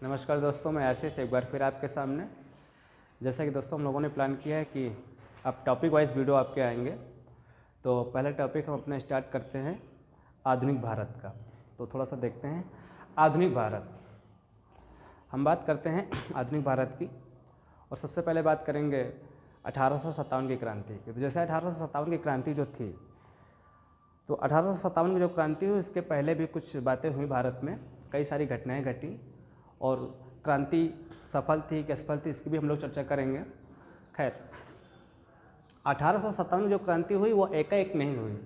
नमस्कार दोस्तों, मैं आशीष एक बार फिर आपके सामने। जैसा कि दोस्तों हम लोगों ने प्लान किया है कि अब टॉपिक वाइज वीडियो आपके आएंगे। तो पहला टॉपिक हम अपना स्टार्ट करते हैं आधुनिक भारत का। तो थोड़ा सा देखते हैं आधुनिक भारत। हम बात करते हैं आधुनिक भारत की, और सबसे पहले बात करेंगे 1857 की क्रांति की। तो जैसे 1857 की क्रांति जो थी, तो 1857 की जो क्रांति हुई, इसके पहले भी कुछ बातें हुई भारत में, कई सारी घटनाएं घटी, और क्रांति सफल थी कि असफल थी इसकी भी हम लोग चर्चा करेंगे। खैर, 1857 में जो क्रांति हुई वो एकाएक नहीं हुई,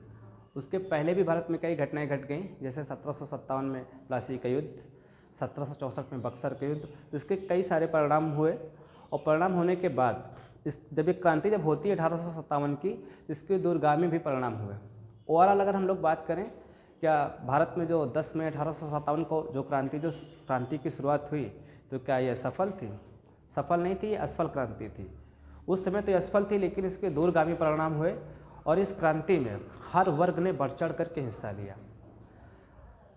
उसके पहले भी भारत में कई घटनाएं घट गईं। जैसे 1757 में प्लासी का युद्ध, 1764 में बक्सर का युद्ध, तो इसके कई सारे परिणाम हुए। और परिणाम होने के बाद जब ये क्रांति जब होती है 1857 की, इसके दूरगामी भी परिणाम हुए। ओवरऑल अगर हम लोग बात करें, क्या भारत में जो 10 मई 1857 को जो क्रांति की शुरुआत हुई, तो क्या यह सफल थी? सफल नहीं थी, ये असफल क्रांति थी। उस समय तो ये असफल थी, लेकिन इसके दूरगामी परिणाम हुए, और इस क्रांति में हर वर्ग ने बढ़ चढ़ करके हिस्सा लिया।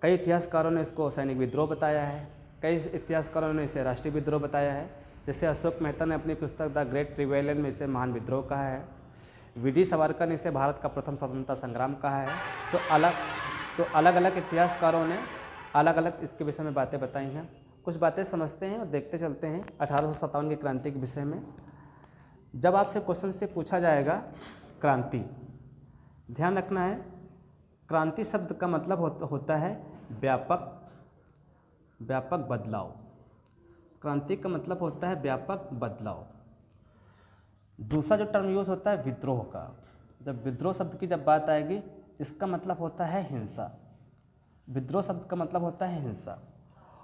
कई इतिहासकारों ने इसको सैनिक विद्रोह बताया है, कई इतिहासकारों ने इसे राष्ट्रीय विद्रोह बताया है। जैसे अशोक मेहता ने अपनी पुस्तक द ग्रेट रिबेलियन में इसे महान विद्रोह कहा है। वी.डी. सावरकर ने इसे भारत का प्रथम स्वतंत्रता संग्राम कहा है। तो अलग अलग इतिहासकारों ने अलग अलग इसके विषय में बातें बताई हैं। कुछ बातें समझते हैं और देखते चलते हैं 1857 की क्रांति के विषय में। जब आपसे क्वेश्चन से पूछा जाएगा क्रांति, ध्यान रखना है, क्रांति शब्द का मतलब होता है व्यापक बदलाव। क्रांति का मतलब होता है व्यापक बदलाव। दूसरा जो टर्म यूज होता है विद्रोह का। जब विद्रोह शब्द की जब बात आएगी, इसका मतलब होता है हिंसा। विद्रोह शब्द का मतलब होता है हिंसा।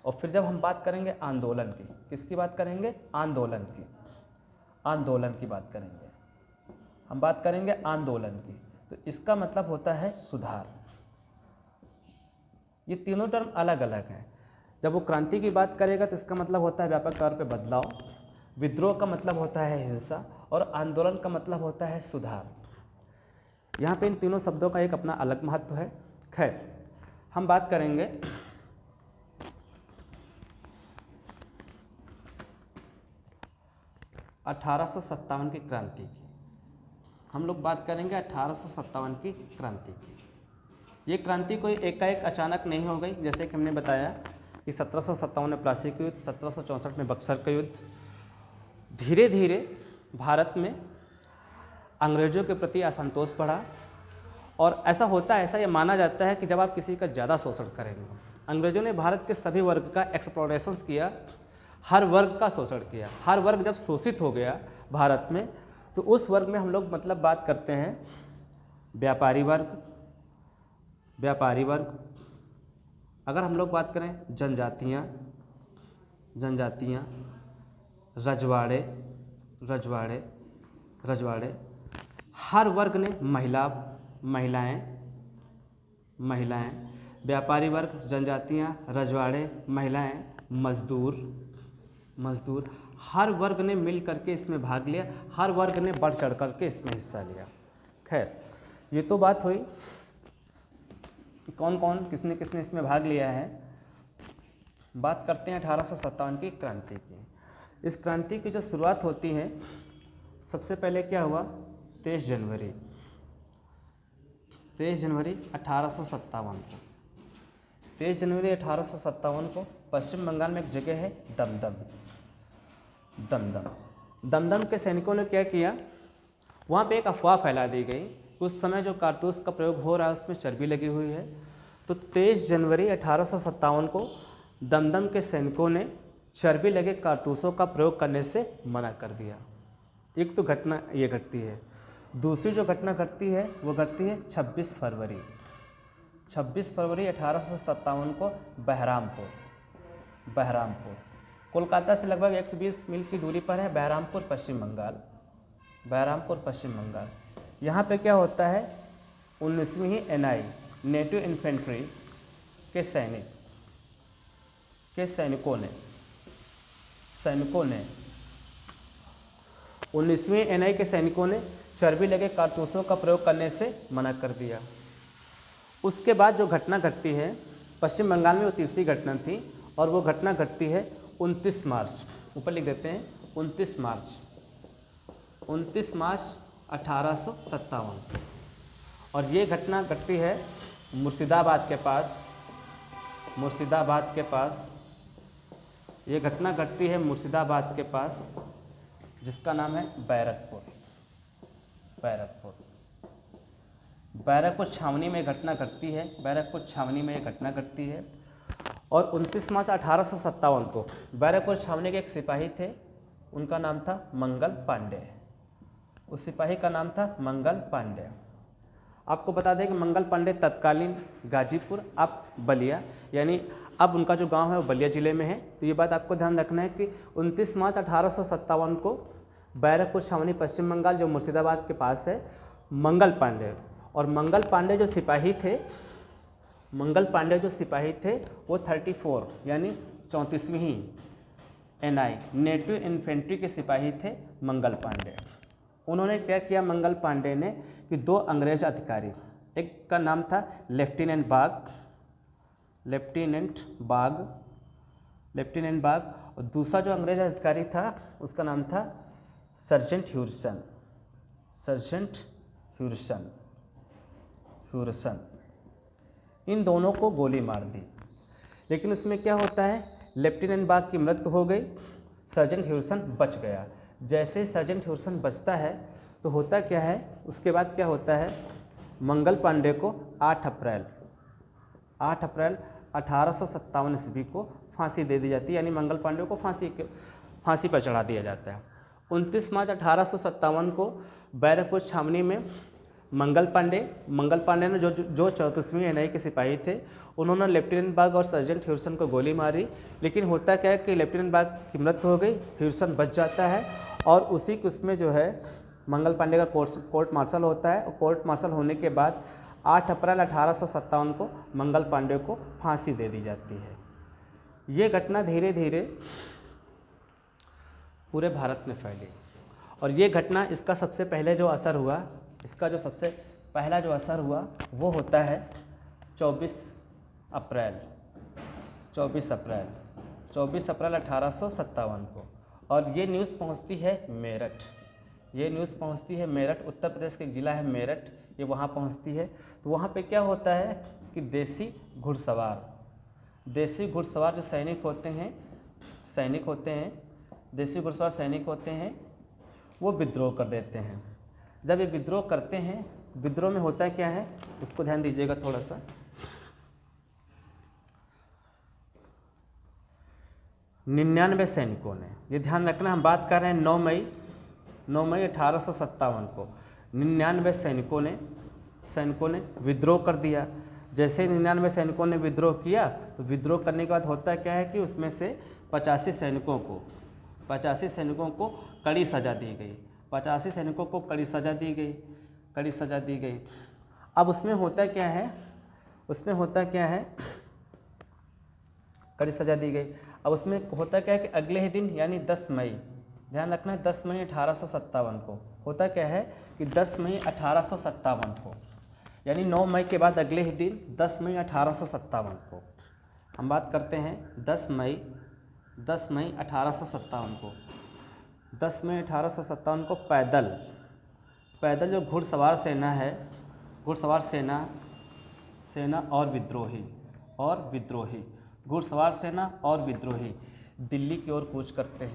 और फिर जब हम बात करेंगे आंदोलन की, किसकी बात करेंगे? आंदोलन की बात करेंगे। हम बात करेंगे आंदोलन की, तो इसका मतलब होता है सुधार। ये तीनों टर्म अलग अलग हैं। जब वो क्रांति की बात करेगा तो इसका मतलब होता है व्यापक तौर पे बदलाव, विद्रोह का मतलब होता है हिंसा, और आंदोलन का मतलब होता है सुधार। यहाँ पे इन तीनों शब्दों का एक अपना अलग महत्व है। खैर, हम बात करेंगे 1857 की क्रांति की। हम लोग बात करेंगे 1857 की क्रांति की। ये क्रांति कोई एकाएक अचानक नहीं हो गई। जैसे कि हमने बताया कि 1757 में प्लासी का युद्ध, 1764 में बक्सर का युद्ध। धीरे धीरे भारत में अंग्रेज़ों के प्रति असंतोष बढ़ा, और ऐसा ये माना जाता है कि जब आप किसी का ज़्यादा शोषण करेंगे, अंग्रेज़ों ने भारत के सभी वर्ग का एक्सप्लॉयटेशन किया, हर वर्ग का शोषण किया। हर वर्ग जब शोषित हो गया भारत में, तो उस वर्ग में हम लोग मतलब बात करते हैं व्यापारी वर्ग। अगर हम लोग बात करें जनजातियाँ, रजवाड़े, हर वर्ग ने महिलाएं, व्यापारी वर्ग, जनजातियाँ, रजवाड़े, महिलाएं, मजदूर, हर वर्ग ने मिल करके इसमें भाग लिया, हर वर्ग ने बढ़ चढ़ करके इसमें हिस्सा लिया। खैर, ये तो बात हुई कि कौन कौन किसने इसमें भाग लिया है। बात करते हैं 1857 की क्रांति की। इस क्रांति की जो शुरुआत होती है, सबसे पहले क्या हुआ? 23 जनवरी 1857 को, 23 जनवरी 1857 को पश्चिम बंगाल में एक जगह है दमदम के सैनिकों ने क्या किया, वहाँ पे एक अफवाह फैला दी गई। उस समय जो कारतूस का प्रयोग हो रहा है उसमें चर्बी लगी हुई है। तो 23 जनवरी 1857 को दमदम के सैनिकों ने चर्बी लगे कारतूसों का प्रयोग करने से मना कर दिया। एक तो घटना ये घटती है। दूसरी जो घटना घटती है वो घटती है 26 फरवरी 1857 को बहरामपुर कोलकाता से लगभग 120 मील की दूरी पर है बहरामपुर, पश्चिम बंगाल। यहाँ पे क्या होता है, 19वीं NI नेटिव इन्फेंट्री के सैनिकों ने 19वीं NI के सैनिकों ने चर्बी लगे कारतूसों का प्रयोग करने से मना कर दिया। उसके बाद जो घटना घटती है पश्चिम बंगाल में, वो तीसरी घटना थी, और वो घटना घटती है 29 मार्च, ऊपर लिख देते हैं 29 मार्च 1857। और ये घटना घटती है मुर्शिदाबाद के पास, ये घटना घटती है मुर्शिदाबाद के पास, जिसका नाम है बैरकपुर छावनी में घटना घटती है, बैरकपुर छावनी में ये घटना घटती है। और 29 मार्च 1857 को बैरकपुर छावनी के एक सिपाही थे, उनका नाम था मंगल पांडे। उस सिपाही का नाम था मंगल पांडे। आपको बता दें कि मंगल पांडे तत्कालीन गाजीपुर, अब बलिया, यानी अब उनका जो गांव है वो बलिया ज़िले में है। तो ये बात आपको ध्यान रखना है कि 29 मार्च 1857 को बैरकपुर छावनी पश्चिम बंगाल जो मुर्शिदाबाद के पास है, मंगल पांडे और मंगल पांडे जो सिपाही थे वो 34 यानी 34वीं NI नेटिव इन्फेंट्री के सिपाही थे मंगल पांडे। उन्होंने क्या किया मंगल पांडे ने कि 2 अंग्रेज अधिकारी, एक का नाम था लेफ्टिनेंट बाग और दूसरा जो अंग्रेज अधिकारी था उसका नाम था सर्जेंट ह्यूरसन। इन दोनों को गोली मार दी, लेकिन उसमें क्या होता है, लेफ्टिनेंट बाग की मृत्यु हो गई, सर्जेंट ह्यूरसन बच गया। जैसे ही सर्जेंट ह्यूरसन बचता है तो होता क्या है, उसके बाद क्या होता है, मंगल पांडे को 8 अप्रैल 1857 ईस्वी को फांसी दे दी जाती है, यानी मंगल पांडे को फांसी पर चढ़ा दिया जाता है। 29 मार्च 1857 को बैरकपुर छावनी में मंगल पांडे ने जो 34वीं NI के सिपाही थे, उन्होंने लेफ्टिनेंट बाग और सर्जेंट ह्यूरसन को गोली मारी। लेकिन होता क्या है कि लेफ्टिनेंट बाग की मृत्यु हो गई, ह्यूरसन बच जाता है और उसी उसमें जो है मंगल पांडे का कोर्ट मार्शल होता है। और कोर्ट मार्शल होने के बाद 8 अप्रैल 1857 को मंगल पांडे को फांसी दे दी जाती है। ये घटना धीरे धीरे पूरे भारत में फैली और ये घटना, इसका सबसे पहले जो असर हुआ, इसका जो सबसे पहला जो असर हुआ वो होता है 24 अप्रैल 1857 को। और ये न्यूज़ पहुंचती है मेरठ, उत्तर प्रदेश का एक ज़िला है मेरठ, ये वहाँ पहुंचती है। तो वहाँ पे क्या होता है कि देसी घुड़सवार जो सैनिक होते हैं, वो विद्रोह कर देते हैं। जब ये विद्रोह करते हैं, विद्रोह में होता क्या है, इसको ध्यान दीजिएगा थोड़ा सा। 99 सैनिकों ने, ये ध्यान रखना, हम बात कर रहे हैं 9 मई 1857 को 99 सैनिकों ने विद्रोह कर दिया। जैसे 99 सैनिकों ने विद्रोह किया तो विद्रोह करने के बाद होता क्या है कि उसमें से 85 सैनिकों को कड़ी सज़ा दी गई। 85 सैनिकों को कड़ी सज़ा दी गई। अब उसमें होता क्या है, कड़ी सज़ा दी गई। अब उसमें होता क्या है कि अगले ही दिन यानी 10 मई, ध्यान रखना है 10 मई 1857 को होता क्या है कि 10 मई 1857 को, यानी 9 मई के बाद अगले ही दिन 10 मई 1857 को हम बात करते हैं 10 मई 1857 को। 10 मई 1857 को पैदल जो घुड़सवार सेना और विद्रोही घुड़सवार सेना और विद्रोही दिल्ली की ओर कूच करते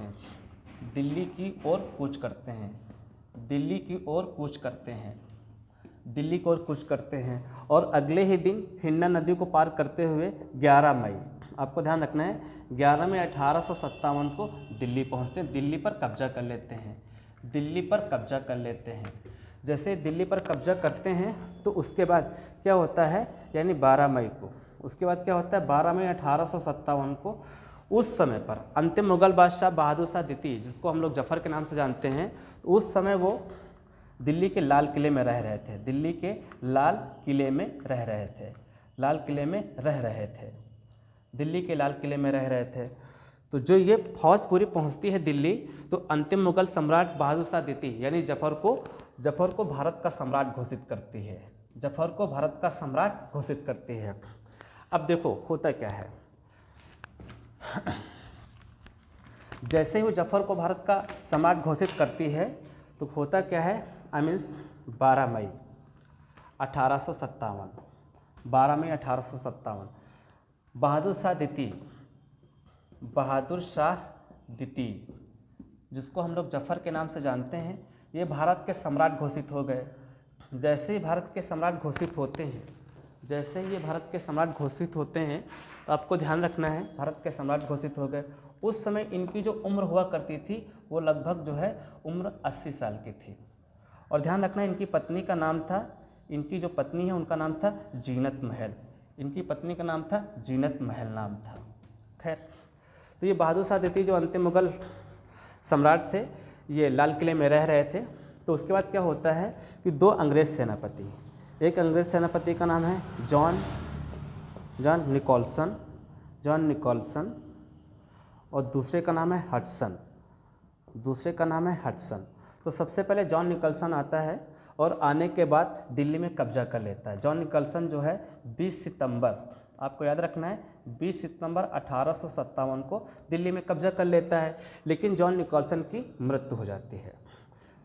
हैं और अगले ही दिन हिन्ना नदी को पार करते हुए 11 मई, आपको ध्यान रखना है 11 मई 1857 को दिल्ली पहुंचते हैं, दिल्ली पर कब्जा कर लेते हैं। जैसे दिल्ली पर कब्जा करते हैं तो उसके बाद क्या होता है, यानी 12 मई को, उसके बाद क्या होता है 12 मई 1857 को, उस समय पर अंतिम मुगल बादशाह बहादुर शाह द्वितीय, जिसको हम लोग जफर के नाम से जानते हैं, तो उस समय वो दिल्ली के लाल किले में रह रहे थे, दिल्ली के लाल किले में रह रहे थे। तो जो ये फौज पूरी पहुंचती है दिल्ली, तो अंतिम मुगल सम्राट बहादुर शाह द्वितीय यानी जफर को भारत का सम्राट घोषित करती है। अब देखो होता क्या है जैसे ही वो जफ़र को भारत का सम्राट घोषित करती है तो होता क्या है, आई मीन्स 12 मई 1857, 12 मई 1857 बहादुर शाह द्वितीय, जिसको हम लोग जफ़र के नाम से जानते हैं, ये भारत के सम्राट घोषित हो गए। जैसे ही भारत के सम्राट घोषित होते हैं, जैसे ही ये भारत के सम्राट घोषित होते हैं, तो आपको ध्यान रखना है भारत के सम्राट घोषित हो गए। उस समय इनकी जो उम्र हुआ करती थी वो लगभग जो है उम्र 80 साल की थी। और ध्यान रखना है इनकी पत्नी का नाम था, इनकी जो पत्नी है उनका नाम था जीनत महल, इनकी पत्नी का नाम था जीनत महल नाम था। खैर, तो ये बहादुर शाह द्वितीय जो अंतिम मुगल सम्राट थे, ये लाल किले में रह रहे थे। तो उसके बाद क्या होता है कि 2 अंग्रेज़ सेनापति, एक अंग्रेज़ सेनापति का नाम है जॉन निकोलसन और दूसरे का नाम है हडसन। तो सबसे पहले जॉन निकोलसन आता है और आने के बाद दिल्ली में कब्जा कर लेता है। जॉन निकोलसन जो है 20 सितंबर, आपको याद रखना है 20 सितंबर 1857 को दिल्ली में कब्जा कर लेता है। लेकिन जॉन निकोलसन की मृत्यु हो जाती है।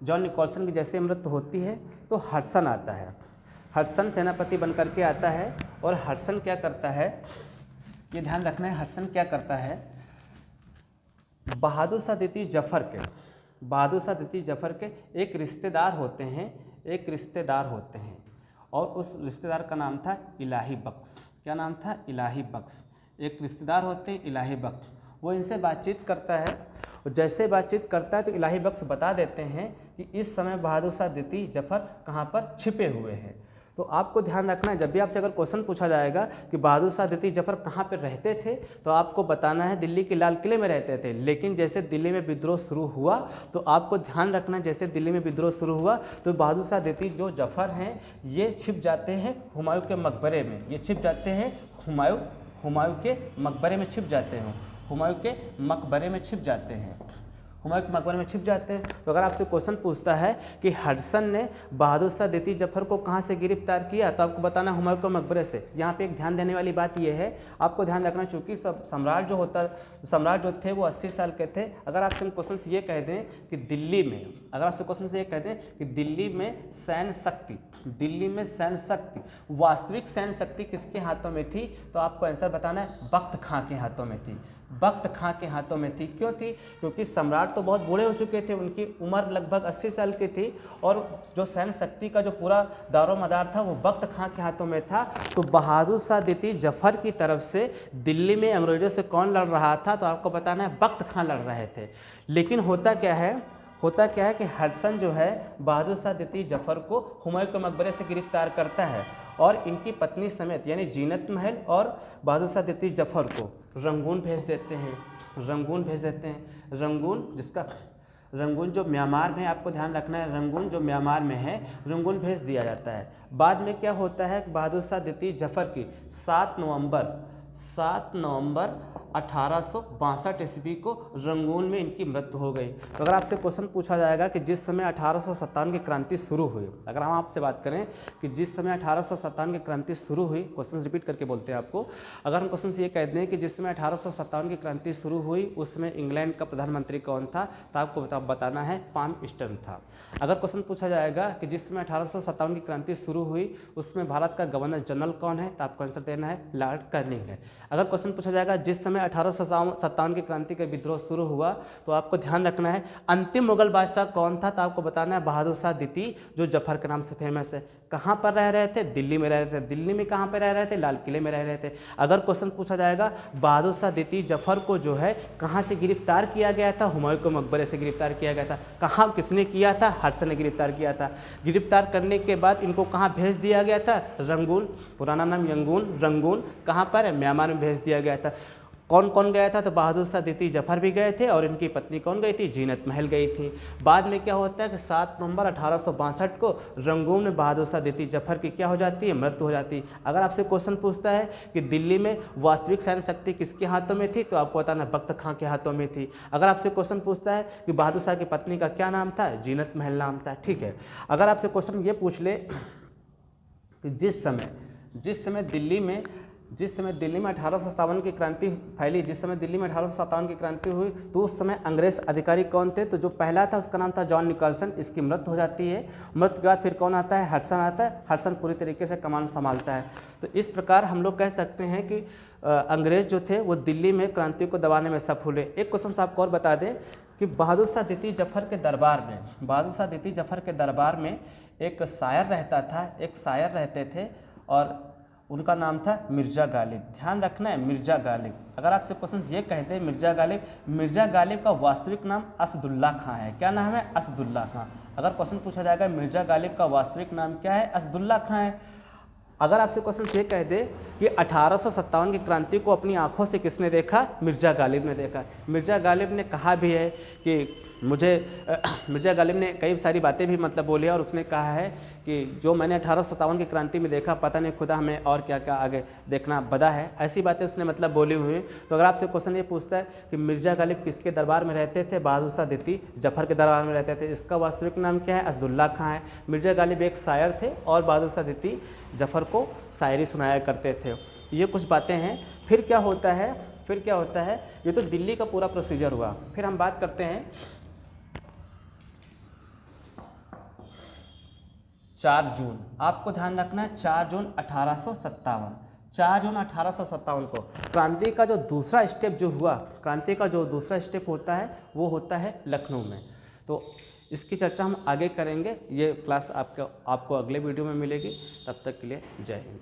जॉन निकोलसन की जैसे मृत्यु होती है तो हडसन आता है। हडसन सेनापति बन करके आता है और हडसन क्या करता है, ये ध्यान रखना है, हडसन क्या करता है, बहादुर शाह द्वितीय जफ़र के एक रिश्तेदार होते हैं और उस रिश्तेदार का नाम था इलाही बख्श। क्या नाम था? इलाही बख्श। एक रिश्तेदार होते हैं इलाही बख्श, वो इनसे बातचीत करता है और जैसे बातचीत करता है तो इलाही बख्श बता देते हैं कि इस समय बहादुर शाह द्वितीय जफ़र कहाँ पर छिपे हुए हैं। तो आपको ध्यान रखना है, जब भी आपसे अगर क्वेश्चन पूछा जाएगा कि बहादुर शाह द्वितीय जफ़र कहाँ पर रहते थे, तो आपको बताना है दिल्ली के लाल किले में रहते थे। लेकिन जैसे दिल्ली में विद्रोह शुरू हुआ तो आपको ध्यान रखना है, जैसे दिल्ली में विद्रोह शुरू हुआ तो बहादुर शाह द्वितीय जो जफ़र हैं ये छिप जाते हैं हुमायूं के मकबरे में, ये छिप जाते हैं हुमायूं के मकबरे में छिप जाते हैं, हुमायूं के मकबरे में छिप जाते हैं, हुमायूं के मकबरे में छिप जाते हैं। तो अगर आपसे क्वेश्चन पूछता है कि हडसन ने बहादुर शाह द्वितीय जफ़र को कहाँ से गिरफ्तार किया, तो आपको बताना हुमायूं के मकबरे से। यहाँ पे एक ध्यान देने वाली बात यह है, आपको ध्यान रखना, चूँकि सम्राट जो थे वो 80 साल के थे। अगर आपसे क्वेश्चन से ये कह दें कि दिल्ली में सैन्य शक्ति, वास्तविक सैन्य शक्ति किसके हाथों में थी, तो आपको आंसर बताना है बख्त खां के हाथों में थी। बख्त खां के हाथों में थी। क्यों थी? क्योंकि सम्राट तो बहुत बूढ़े हो चुके थे, उनकी उम्र लगभग 80 साल की थी और जो सैन्य शक्ति का जो पूरा दारोमदार था वो बख्त खां के हाथों में था। तो बहादुर शाह द्वितीय जफ़र की तरफ से दिल्ली में अंग्रेजों से कौन लड़ रहा था, तो आपको बताना है बख्त खां लड़ रहे थे। लेकिन होता क्या है कि हडसन जो है बहादुर शाह द्वितीय जफ़र को हुमायूं के मकबरे से गिरफ्तार करता है और इनकी पत्नी समेत यानी जीनत महल और बहादुर शाह द्वितीय जफ़र को रंगून भेज देते हैं। रंगून जो म्यांमार में, आपको ध्यान रखना है, रंगून जो म्यांमार में है, रंगून भेज दिया जाता है। बाद में क्या होता है, बहादुर शाह द्वितीय जफ़र की 7 नवंबर 1862 ईस्वी को रंगून में इनकी मृत्यु हो गई। तो अगर आपसे क्वेश्चन पूछा जाएगा कि जिस समय 1857 की क्रांति शुरू हुई, अगर हम आपसे बात करें कि जिस समय 1857 की क्रांति शुरू हुई, क्वेश्चन रिपीट करके बोलते हैं आपको, अगर हम क्वेश्चन से ये कह दें कि जिस समय 1857 की क्रांति शुरू हुई उस समय इंग्लैंड का प्रधानमंत्री कौन था, तो आपको बताना है पाल्मस्टन था। अगर क्वेश्चन पूछा जाएगा कि जिस समय 1857 की क्रांति शुरू हुई उसमें भारत का गवर्नर जनरल कौन है, तो आपको आंसर देना है लॉर्ड कर्निंग है। अगर क्वेश्चन पूछा जाएगा जिस समय 1857 की क्रांति का विद्रोह शुरू हुआ, तो आपको ध्यान रखना है अंतिम मुगल बादशाह कौन था, तो आपको बताना है बहादुर शाह द्वितीय जो जफ़र के नाम से फेमस है। कहाँ पर रह रहे थे? दिल्ली में रह रहे थे। दिल्ली में कहाँ पर रह रहे थे? लाल किले में रह रहे थे। अगर क्वेश्चन पूछा जाएगा बहादुर शाह द्वितीय जफ़र को जो है कहाँ से गिरफ्तार किया गया था, हुमायूं के मकबरे से गिरफ्तार किया गया था। कहाँ, किसने किया था? हडसन ने गिरफ्तार किया था। गिरफ्तार करने के बाद इनको कहाँ भेज दिया गया था? रंगून, पुराना नाम रंगून, कहाँ पर? म्यांमार में भेज दिया गया था। कौन कौन गया था? तो बहादुर शाह द्वितीय जफ़र भी गए थे और इनकी पत्नी कौन गई थी? जीनत महल गई थी। बाद में क्या होता है कि 7 नवंबर 1862 को रंगून में बहादुर शाह द्वितीय जफ़र की क्या हो जाती है? मृत्यु हो जाती है। अगर आपसे क्वेश्चन पूछता है कि दिल्ली में वास्तविक सैन्य शक्ति किसके हाथों में थी, तो आपको बताना बख्त खां के हाथों में थी। अगर आपसे क्वेश्चन पूछता है कि बहादुर शाह की पत्नी का क्या नाम था, जीनत महल नाम था। ठीक है। अगर आपसे क्वेश्चन ये पूछ ले कि जिस समय दिल्ली में जिस समय दिल्ली में 1857 की क्रांति फैली, जिस समय दिल्ली में 1857 की क्रांति हुई, तो उस समय अंग्रेज अधिकारी कौन थे? तो जो पहला था उसका नाम था जॉन निकल्सन। इसकी मृत्यु हो जाती है। मृत्यु के बाद फिर कौन आता है? हडसन आता है। हडसन पूरी तरीके से कमान संभालता है। तो इस प्रकार हम लोग कह सकते हैं कि अंग्रेज जो थे वो दिल्ली में क्रांति को दबाने में सफल हुए। एक क्वेश्चन आपको और बता दें कि बहादुर शाह द्वितीय जफर के दरबार में, बहादुर शाह द्वितीय जफर के दरबार में एक शायर रहता था, एक शायर रहते थे और उनका नाम था मिर्ज़ा गालिब। ध्यान रखना है, मिर्ज़ा गालिब। अगर आपसे क्वेश्चन ये कहते हैं मिर्ज़ा गालिब, मिर्ज़ा गालिब का वास्तविक नाम असदुल्ला खां है। क्या नाम है? असदुल्ला खां। अगर क्वेश्चन पूछा जाएगा मिर्ज़ा गालिब का वास्तविक नाम क्या है? असदुल्ला खां है। अगर आपसे क्वेश्चन ये कह दे कि 1857 की क्रांति को अपनी आंखों से किसने देखा? मिर्ज़ा गालिब ने देखा। मिर्ज़ा गालिब ने कहा भी है कि मिर्ज़ा गालिब ने कई सारी बातें भी मतलब बोली और उसने कहा है कि जो मैंने 1857 की क्रांति में देखा, पता नहीं खुदा हमें और क्या क्या आगे देखना बदा है। ऐसी बातें उसने मतलब बोली हुई हैं। तो अगर आपसे क्वेश्चन ये पूछता है कि मिर्ज़ा गालिब किसके दरबार में रहते थे? बहादुर शाह द्वितीय जफर के दरबार में रहते थे। इसका वास्तविक नाम क्या है? असदुल्ला खां है। मिर्ज़ा गालिब एक शायर थे और बहादुर शाह द्वितीय जफर को शायरी सुनाया करते थे। ये कुछ बातें हैं। फिर क्या होता है? ये तो दिल्ली का पूरा प्रोसीजर हुआ। फिर हम बात करते हैं 4 जून। आपको ध्यान रखना है 4 जून 1857। 4 जून 1857 को क्रांति का जो दूसरा स्टेप जो हुआ, क्रांति का जो दूसरा स्टेप होता है वो होता है लखनऊ में। तो इसकी चर्चा हम आगे करेंगे। ये क्लास आपको अगले वीडियो में मिलेगी। तब तक के लिए जय हिंद।